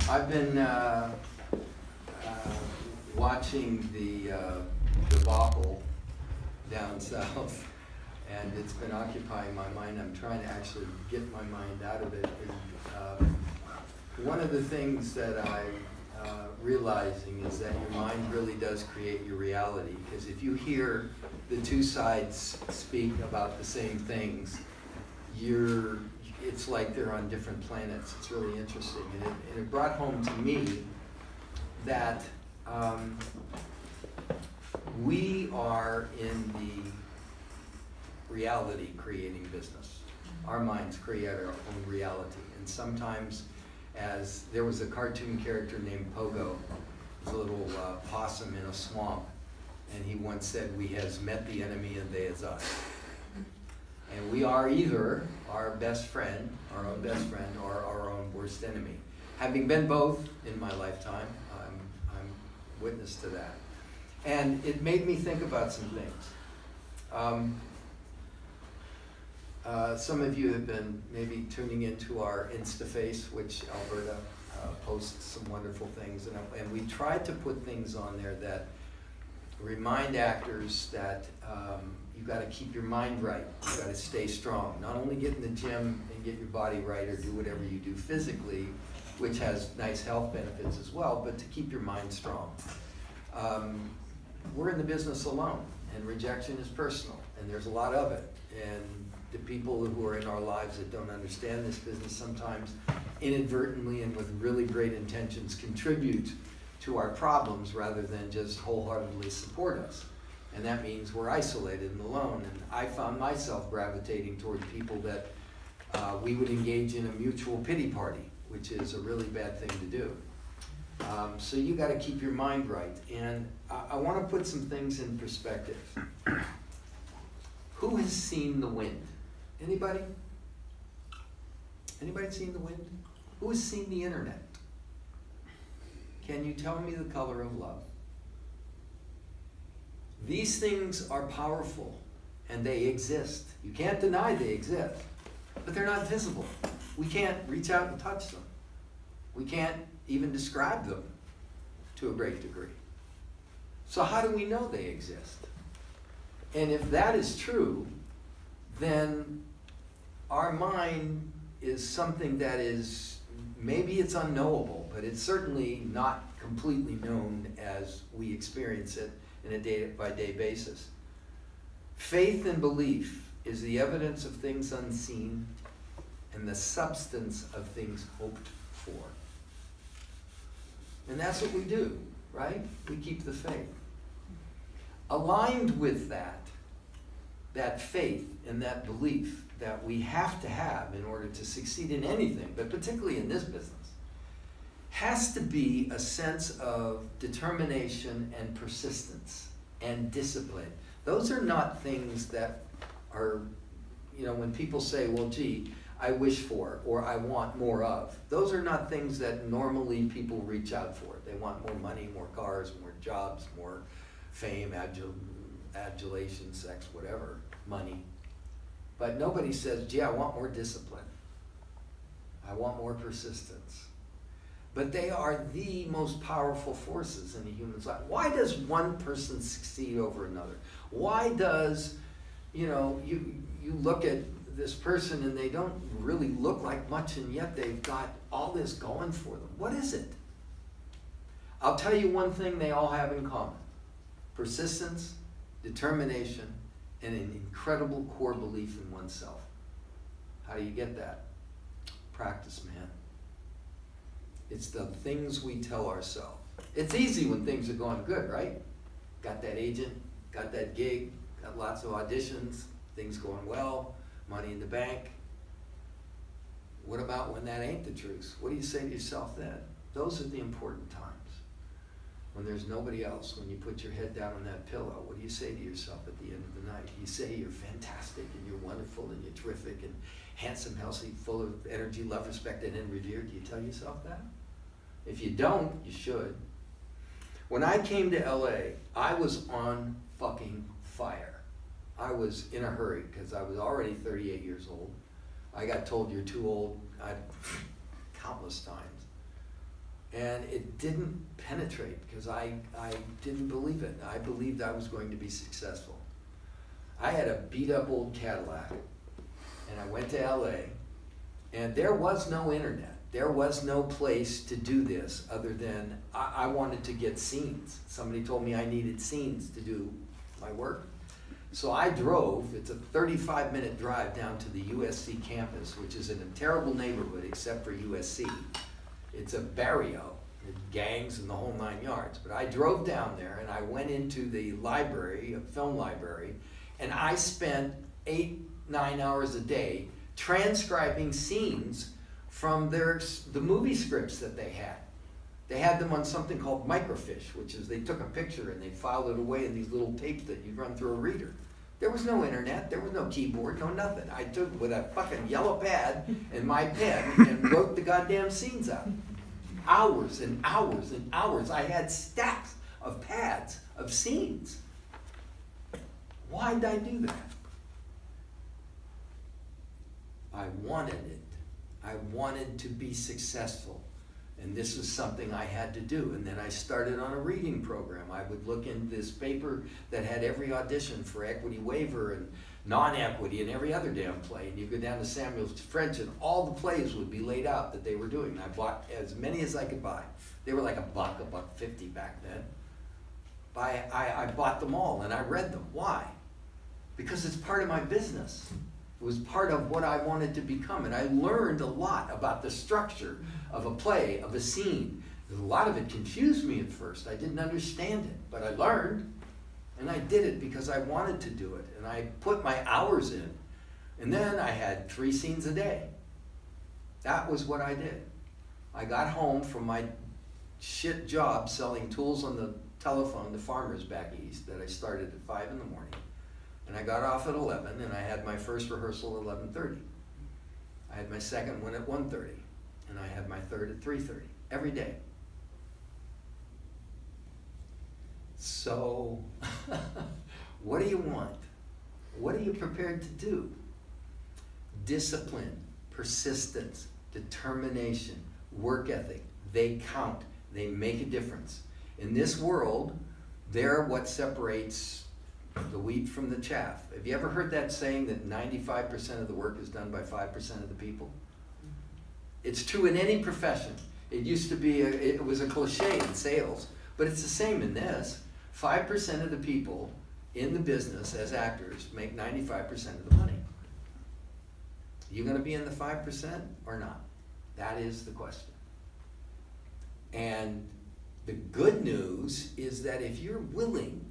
I've been watching the debacle down south, and it's been occupying my mind. I'm trying to actually get my mind out of it. And, one of the things that I'm realizing is that your mind really does create your reality, because if you hear the two sides speak about the same things, it's like they're on different planets. It's really interesting. And it brought home to me that we are in the reality creating business. Our minds create our own reality. And sometimes, as there was a cartoon character named Pogo, he was a little possum in a swamp, and he once said, "We has met the enemy and they is us." And we are either our best friend, our own best friend, or our own worst enemy. Having been both in my lifetime, I'm witness to that. And it made me think about some things. Some of you have been maybe tuning into our InstaFace, which Alberta posts some wonderful things. And we tried to put things on there that remind actors that you've got to keep your mind right. You've got to stay strong. Not only get in the gym and get your body right or do whatever you do physically, which has nice health benefits as well, but to keep your mind strong. We're in the business alone, and rejection is personal, and there's a lot of it. And the people who are in our lives that don't understand this business sometimes inadvertently and with really great intentions contribute to our problems rather than just wholeheartedly support us. And that means we're isolated and alone. And I found myself gravitating toward people that we would engage in a mutual pity party, which is a really bad thing to do. So you got to keep your mind right. And I want to put some things in perspective. Who has seen the wind? Anybody? Anybody seen the wind? Who has seen the internet? Can you tell me the color of love? These things are powerful, and they exist. You can't deny they exist, but they're not visible. We can't reach out and touch them. We can't even describe them to a great degree. So how do we know they exist? And if that is true, then our mind is something that is, maybe it's unknowable, but it's certainly not completely known as we experience it in a day-by-day basis. Faith and belief is the evidence of things unseen and the substance of things hoped for. And that's what we do, right? We keep the faith. Aligned with that faith and that belief that we have to have in order to succeed in anything, but particularly in this business, has to be a sense of determination and persistence and discipline. Those are not things that are, when people say, well, gee, I wish for or I want more of. Those are not things that normally people reach out for. They want more money, more cars, more jobs, more fame, adulation, sex, whatever, money. But nobody says, gee, I want more discipline. I want more persistence. But they are the most powerful forces in a human's life. Why does one person succeed over another? Why does, you look at this person and they don't really look like much, and yet they've got all this going for them? What is it? I'll tell you one thing they all have in common: persistence, determination, and an incredible core belief in oneself. How do you get that? Practice, man. It's the things we tell ourselves. It's easy when things are going good, right? Got that agent, got that gig, got lots of auditions, things going well, money in the bank. What about when that ain't the truth? What do you say to yourself then? Those are the important times. When there's nobody else, when you put your head down on that pillow, what do you say to yourself at the end of the night? You say you're fantastic and you're wonderful and you're terrific and handsome, healthy, full of energy, love, respected, and revered. Do you tell yourself that? If you don't, you should. When I came to LA, I was on fucking fire. I was in a hurry because I was already 38 years old. I got told you're too old countless times. And it didn't penetrate because I didn't believe it. I believed I was going to be successful. I had a beat up old Cadillac, and I went to LA, and there was no internet. There was no place to do this other than I wanted to get scenes. Somebody told me I needed scenes to do my work. So I drove, it's a 35-minute drive down to the USC campus, which is in a terrible neighborhood except for USC. It's a barrio, gangs and the whole 9 yards. But I drove down there and I went into the library, a film library, and I spent 8-9 hours a day transcribing scenes from the movie scripts that they had. They had them on something called microfiche, which is they took a picture and they filed it away in these little tapes that you run through a reader. There was no internet, there was no keyboard, no nothing. I took with a fucking yellow pad and my pen and wrote the goddamn scenes out. Hours and hours and hours. I had stacks of pads of scenes. Why did I do that? I wanted it. I wanted to be successful. And this was something I had to do. And then I started on a reading program. I would look in this paper that had every audition for Equity Waiver and non-equity and every other damn play. And you go down to Samuel French and all the plays would be laid out that they were doing. And I bought as many as I could buy. They were like $1.50 back then. I bought them all and I read them. Why? Because it's part of my business. It was part of what I wanted to become. And I learned a lot about the structure of a play, of a scene. A lot of it confused me at first. I didn't understand it, but I learned. And I did it because I wanted to do it. And I put my hours in. And then I had 3 scenes a day. That was what I did. I got home from my shit job selling tools on the telephone to farmers back east that I started at 5 in the morning. And I got off at 11, and I had my first rehearsal at 11:30. I had my second one at 1:30, and I had my third at 3:30, every day. So, what do you want? What are you prepared to do? Discipline, persistence, determination, work ethic, they count. They make a difference. In this world, they're what separates the wheat from the chaff. Have you ever heard that saying that 95% of the work is done by 5% of the people? It's true in any profession. It used to be, it was a cliche in sales, but it's the same in this. 5% of the people in the business as actors make 95% of the money. You going to be in the 5% or not? That is the question. And the good news is that if you're willing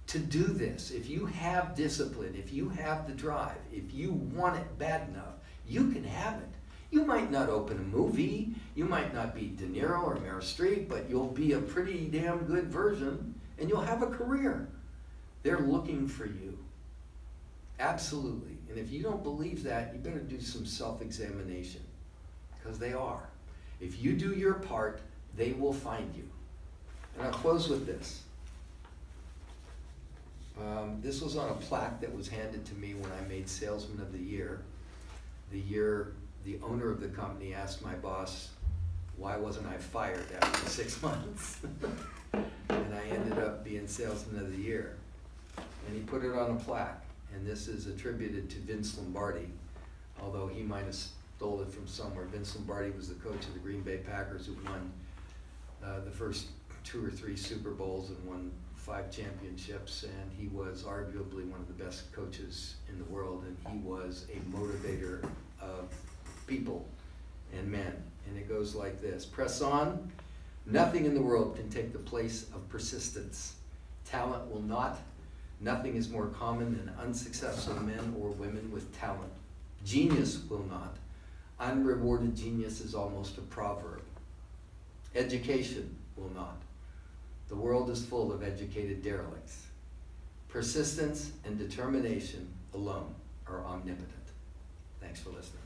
to do this, if you have discipline, if you have the drive, if you want it bad enough, you can have it. You might not open a movie, you might not be De Niro or Meryl Streep, but you'll be a pretty damn good version and you'll have a career. They're looking for you. Absolutely. And if you don't believe that, you better do some self-examination, because they are. If you do your part, they will find you. And I'll close with this. This was on a plaque that was handed to me when I made Salesman of the Year. The year the owner of the company asked my boss, why wasn't I fired after 6 months? And I ended up being Salesman of the Year. And he put it on a plaque. And this is attributed to Vince Lombardi, although he might have stole it from somewhere. Vince Lombardi was the coach of the Green Bay Packers, who won the first 2 or 3 Super Bowls and won 5 championships, and he was arguably one of the best coaches in the world, and he was a motivator of people and men. And it goes like this: press on. Nothing in the world can take the place of persistence. Talent will not. Nothing is more common than unsuccessful men or women with talent. Genius will not. Unrewarded genius is almost a proverb. Education will not. The world is full of educated derelicts. Persistence and determination alone are omnipotent. Thanks for listening.